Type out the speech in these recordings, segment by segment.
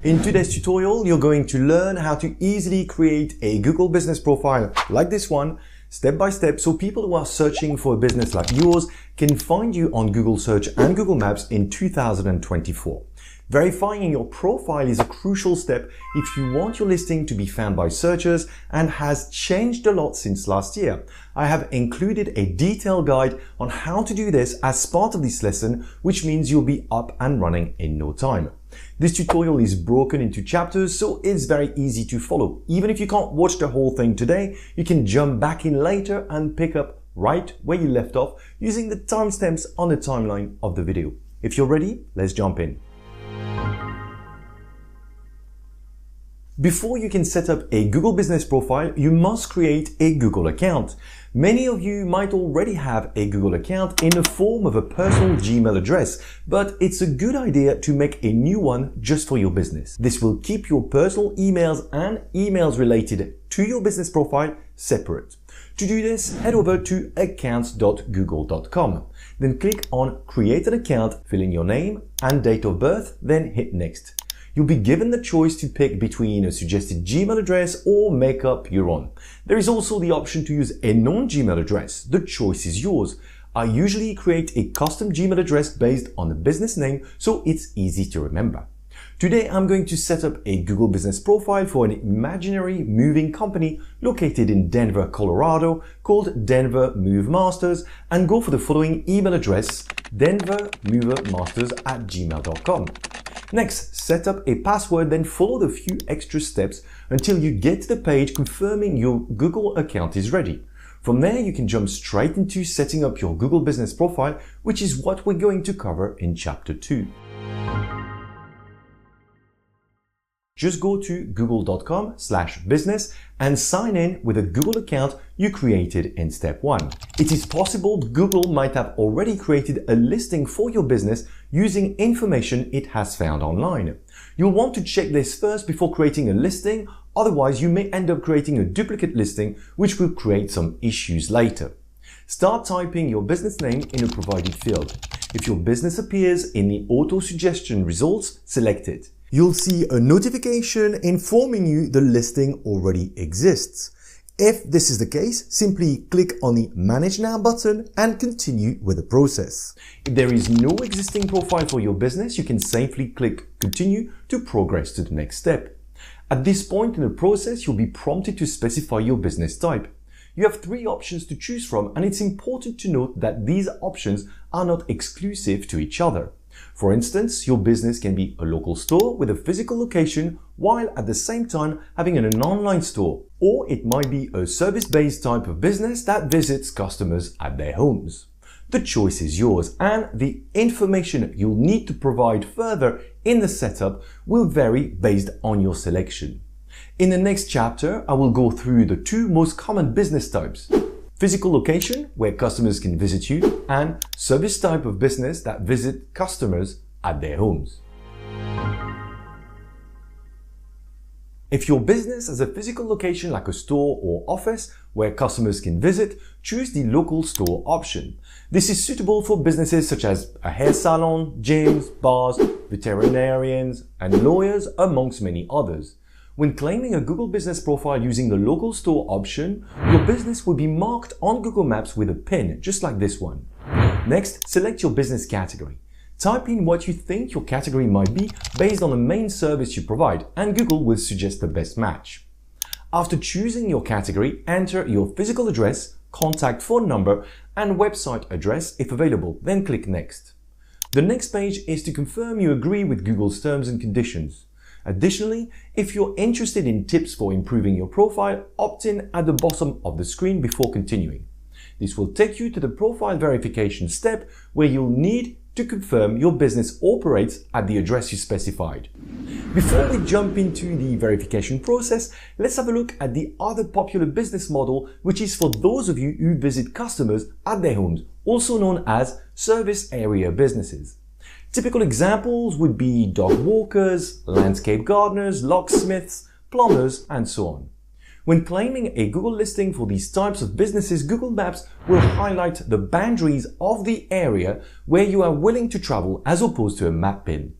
In today's tutorial, you're going to learn how to easily create a Google business profile like this one, step by step, so people who are searching for a business like yours can find you on Google Search and Google Maps in 2024. Verifying your profile is a crucial step if you want your listing to be found by searchers and has changed a lot since last year. I have included a detailed guide on how to do this as part of this lesson, which means you'll be up and running in no time. This tutorial is broken into chapters, so it's very easy to follow. Even if you can't watch the whole thing today, you can jump back in later and pick up right where you left off using the timestamps on the timeline of the video. If you're ready, let's jump in. Before you can set up a Google business profile, you must create a Google account. Many of you might already have a Google account in the form of a personal Gmail address, but it's a good idea to make a new one just for your business. This will keep your personal emails and emails related to your business profile separate. To do this, head over to accounts.google.com. Then click on Create an account, fill in your name and date of birth, then hit Next. You'll be given the choice to pick between a suggested Gmail address or make up your own. There is also the option to use a non-Gmail address. The choice is yours. I usually create a custom Gmail address based on the business name, so it's easy to remember. Today, I'm going to set up a Google business profile for an imaginary moving company located in Denver, Colorado, called Denver Move Masters, and go for the following email address, denvermovermasters@gmail.com. Next, set up a password, then follow the few extra steps until you get to the page confirming your Google account is ready. From there, you can jump straight into setting up your Google business profile, which is what we're going to cover in Chapter 2. Just go to google.com/business and sign in with a Google account you created in step 1. It is possible Google might have already created a listing for your business using information it has found online. You'll want to check this first before creating a listing, otherwise you may end up creating a duplicate listing which will create some issues later. Start typing your business name in a provided field. If your business appears in the auto-suggestion results, select it. You'll see a notification informing you the listing already exists. If this is the case, simply click on the Manage Now button and continue with the process. If there is no existing profile for your business, you can safely click Continue to progress to the next step. At this point in the process, you'll be prompted to specify your business type. You have 3 options to choose from, and it's important to note that these options are not exclusive to each other. For instance, your business can be a local store with a physical location while at the same time having an online store, or it might be a service-based type of business that visits customers at their homes. The choice is yours, and the information you'll need to provide further in the setup will vary based on your selection. In the next chapter, I will go through the 2 most common business types: physical location, where customers can visit you, and service type of business that visit customers at their homes. If your business has a physical location like a store or office where customers can visit, choose the local store option. This is suitable for businesses such as a hair salon, gyms, bars, veterinarians, and lawyers, amongst many others. When claiming a Google business profile using the local store option, your business will be marked on Google Maps with a pin, just like this one. Next, select your business category. Type in what you think your category might be based on the main service you provide, and Google will suggest the best match. After choosing your category, enter your physical address, contact phone number, and website address if available, then click Next. The next page is to confirm you agree with Google's terms and conditions. Additionally, if you're interested in tips for improving your profile, opt in at the bottom of the screen before continuing. This will take you to the profile verification step where you'll need to confirm your business operates at the address you specified. Before we jump into the verification process, let's have a look at the other popular business model, which is for those of you who visit customers at their homes, also known as service area businesses. Typical examples would be dog walkers, landscape gardeners, locksmiths, plumbers, and so on. When claiming a Google listing for these types of businesses, Google Maps will highlight the boundaries of the area where you are willing to travel as opposed to a map pin.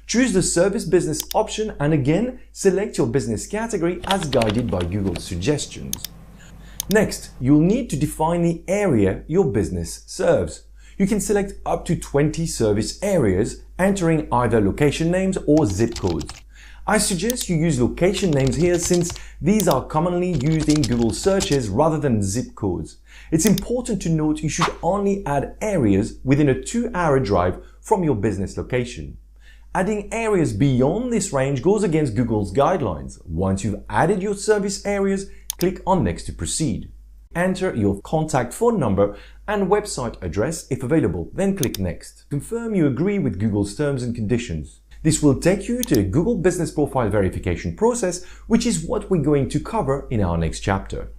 Choose the Service Business option and again, select your business category as guided by Google's suggestions. Next, you'll need to define the area your business serves. You can select up to 20 service areas, entering either location names or zip codes. I suggest you use location names here since these are commonly used in Google searches rather than zip codes. It's important to note you should only add areas within a 2-hour drive from your business location. Adding areas beyond this range goes against Google's guidelines. Once you've added your service areas, click on Next to proceed. Enter your contact phone number and website address if available, then click Next. Confirm you agree with Google's terms and conditions. This will take you to a Google Business Profile verification process, which is what we're going to cover in our next chapter.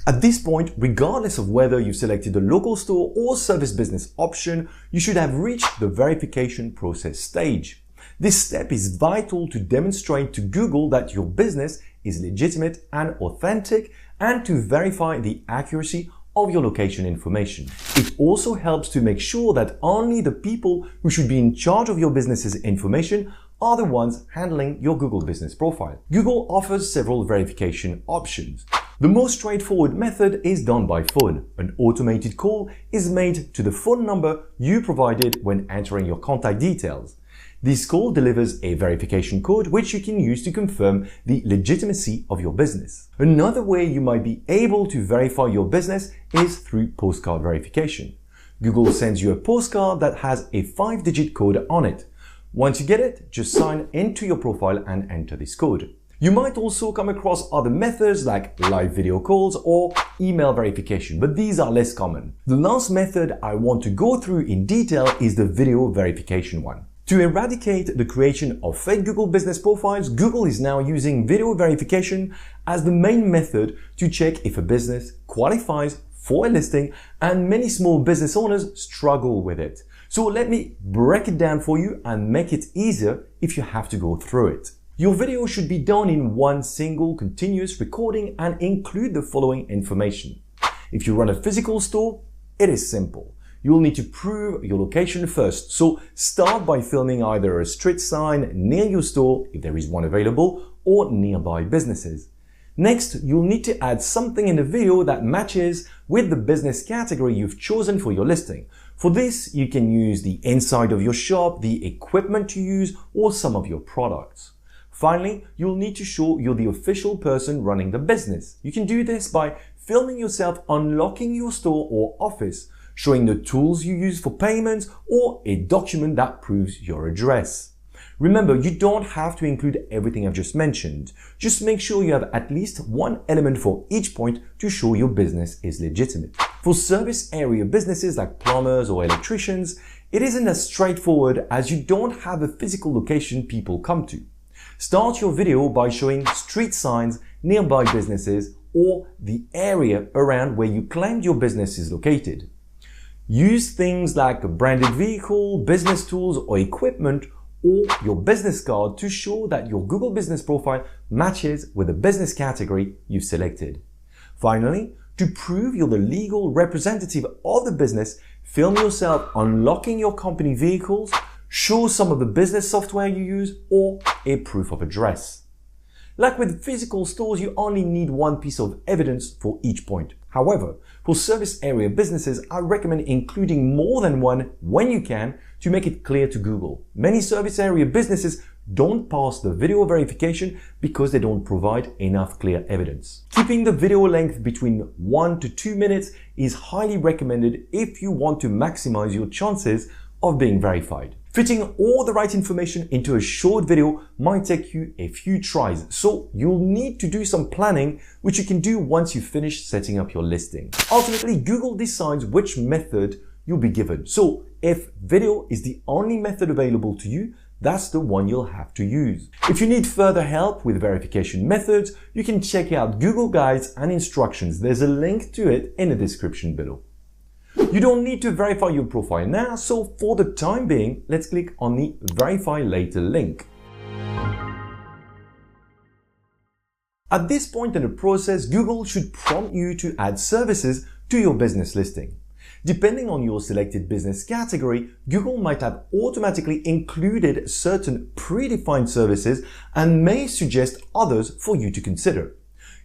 At this point, regardless of whether you've selected the local store or service business option, you should have reached the verification process stage. This step is vital to demonstrate to Google that your business is legitimate and authentic and to verify the accuracy of your location information. It also helps to make sure that only the people who should be in charge of your business's information are the ones handling your Google Business Profile. Google offers several verification options. The most straightforward method is done by phone. An automated call is made to the phone number you provided when entering your contact details. This call delivers a verification code which you can use to confirm the legitimacy of your business. Another way you might be able to verify your business is through postcard verification. Google sends you a postcard that has a 5-digit code on it. Once you get it, just sign into your profile and enter this code. You might also come across other methods like live video calls or email verification, but these are less common. The last method I want to go through in detail is the video verification one. To eradicate the creation of fake Google Business Profiles, Google is now using video verification as the main method to check if a business qualifies for a listing, and many small business owners struggle with it. So let me break it down for you and make it easier if you have to go through it. Your video should be done in one single continuous recording and include the following information. If you run a physical store, it is simple. You'll need to prove your location first. So start by filming either a street sign near your store, if there is one available, or nearby businesses. Next, you'll need to add something in the video that matches with the business category you've chosen for your listing. For this, you can use the inside of your shop, the equipment you use, or some of your products. Finally, you'll need to show you're the official person running the business. You can do this by filming yourself unlocking your store or office, showing the tools you use for payments, or a document that proves your address. Remember, you don't have to include everything I've just mentioned. Just make sure you have at least one element for each point to show your business is legitimate. For service area businesses like plumbers or electricians, it isn't as straightforward as you don't have a physical location people come to. Start your video by showing street signs, nearby businesses, or the area around where you claimed your business is located. Use things like a branded vehicle, business tools, or equipment, or your business card to show that your Google Business Profile matches with the business category you've selected. Finally, to prove you're the legal representative of the business, film yourself unlocking your company vehicles, show some of the business software you use, or a proof of address. Like with physical stores, you only need one piece of evidence for each point. However, for service area businesses, I recommend including more than one when you can to make it clear to Google. Many service area businesses don't pass the video verification because they don't provide enough clear evidence. Keeping the video length between 1 to 2 minutes is highly recommended if you want to maximize your chances of being verified. Fitting all the right information into a short video might take you a few tries, so you'll need to do some planning, which you can do once you finish setting up your listing. Ultimately, Google decides which method you'll be given. So if video is the only method available to you, that's the one you'll have to use. If you need further help with verification methods, you can check out Google Guides and instructions. There's a link to it in the description below. You don't need to verify your profile now, so for the time being, let's click on the Verify Later link. At this point in the process, Google should prompt you to add services to your business listing. Depending on your selected business category, Google might have automatically included certain predefined services and may suggest others for you to consider.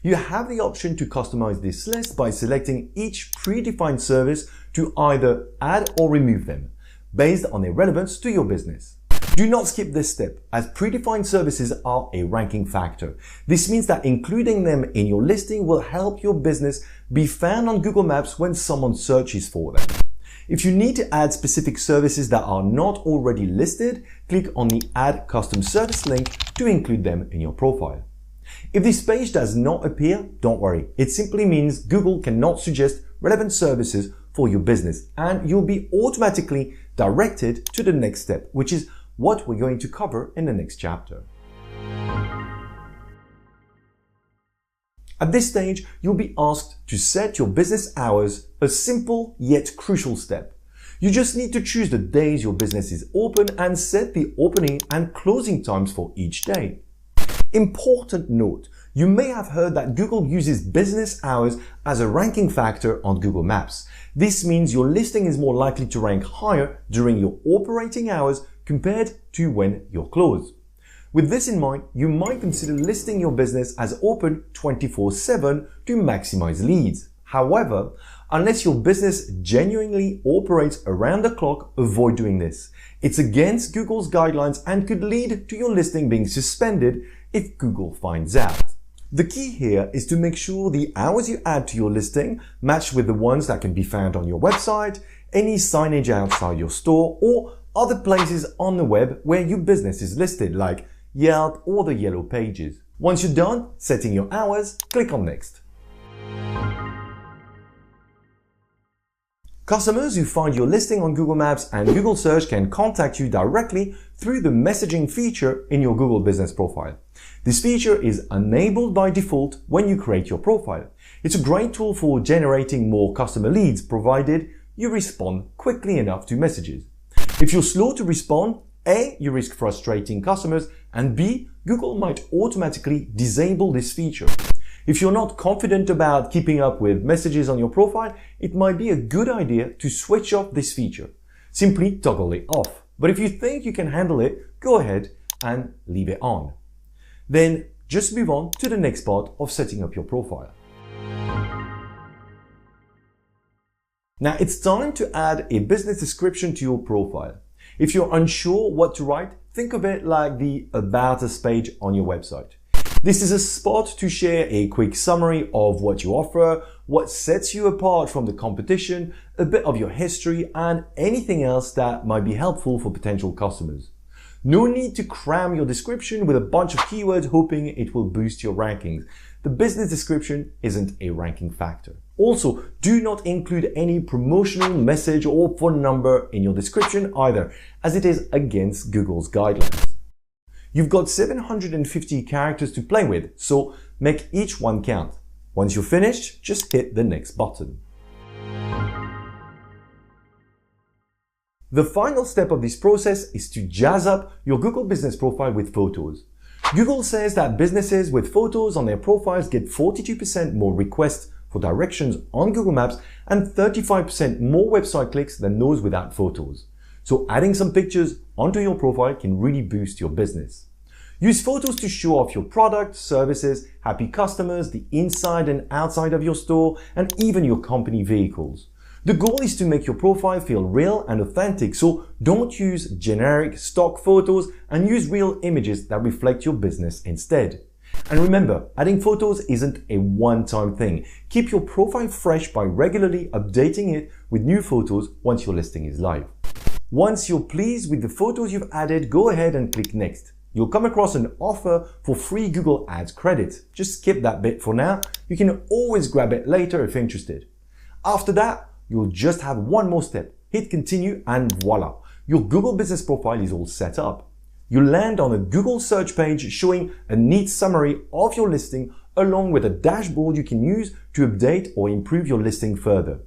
You have the option to customize this list by selecting each predefined service to either add or remove them, based on their relevance to your business. Do not skip this step, as predefined services are a ranking factor. This means that including them in your listing will help your business be found on Google Maps when someone searches for them. If you need to add specific services that are not already listed, click on the Add Custom Service link to include them in your profile. If this page does not appear, don't worry. It simply means Google cannot suggest relevant services for your business, and you'll be automatically directed to the next step, which is what we're going to cover in the next chapter. At this stage, you'll be asked to set your business hours, a simple yet crucial step. You just need to choose the days your business is open and set the opening and closing times for each day. Important note, you may have heard that Google uses business hours as a ranking factor on Google Maps. This means your listing is more likely to rank higher during your operating hours compared to when you're closed. With this in mind, you might consider listing your business as open 24/7 to maximize leads. However, unless your business genuinely operates around the clock, avoid doing this. It's against Google's guidelines and could lead to your listing being suspended if Google finds out. The key here is to make sure the hours you add to your listing match with the ones that can be found on your website, any signage outside your store, or other places on the web where your business is listed, like Yelp or the Yellow Pages. Once you're done setting your hours, click on Next. Customers who find your listing on Google Maps and Google Search can contact you directly through the messaging feature in your Google Business profile. This feature is enabled by default when you create your profile. It's a great tool for generating more customer leads, provided you respond quickly enough to messages. If you're slow to respond, A, you risk frustrating customers, and B, Google might automatically disable this feature. If you're not confident about keeping up with messages on your profile, it might be a good idea to switch off this feature. Simply toggle it off. But if you think you can handle it, go ahead and leave it on. Then just move on to the next part of setting up your profile. Now it's time to add a business description to your profile. If you're unsure what to write, think of it like the About Us page on your website. This is a spot to share a quick summary of what you offer, what sets you apart from the competition, a bit of your history, and anything else that might be helpful for potential customers. No need to cram your description with a bunch of keywords hoping it will boost your rankings. The business description isn't a ranking factor. Also, do not include any promotional message or phone number in your description either, as it is against Google's guidelines. You've got 750 characters to play with, so make each one count. Once you're finished, just hit the next button. The final step of this process is to jazz up your Google Business profile with photos. Google says that businesses with photos on their profiles get 42% more requests for directions on Google Maps and 35% more website clicks than those without photos. So adding some pictures onto your profile can really boost your business. Use photos to show off your product, services, happy customers, the inside and outside of your store, and even your company vehicles. The goal is to make your profile feel real and authentic, so don't use generic stock photos and use real images that reflect your business instead. And remember, adding photos isn't a one-time thing. Keep your profile fresh by regularly updating it with new photos once your listing is live. Once you're pleased with the photos you've added, go ahead and click Next. You'll come across an offer for free Google Ads credit. Just skip that bit for now. You can always grab it later if interested. After that, you'll just have one more step. Hit continue and voila, your Google Business profile is all set up. You land on a Google search page showing a neat summary of your listing along with a dashboard you can use to update or improve your listing further.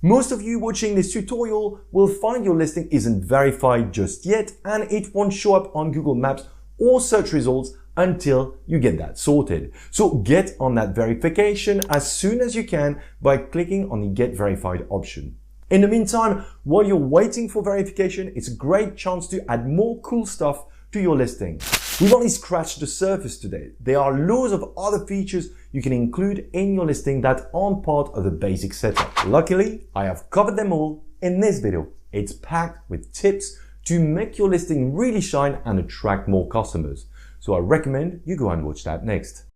Most of you watching this tutorial will find your listing isn't verified just yet and it won't show up on Google Maps or search results until you get that sorted. So get on that verification as soon as you can by clicking on the Get Verified option. In the meantime, while you're waiting for verification, it's a great chance to add more cool stuff to your listing. We've only scratched the surface today. There are loads of other features you can include in your listing that aren't part of the basic setup. Luckily, I have covered them all in this video. It's packed with tips to make your listing really shine and attract more customers. So I recommend you go and watch that next.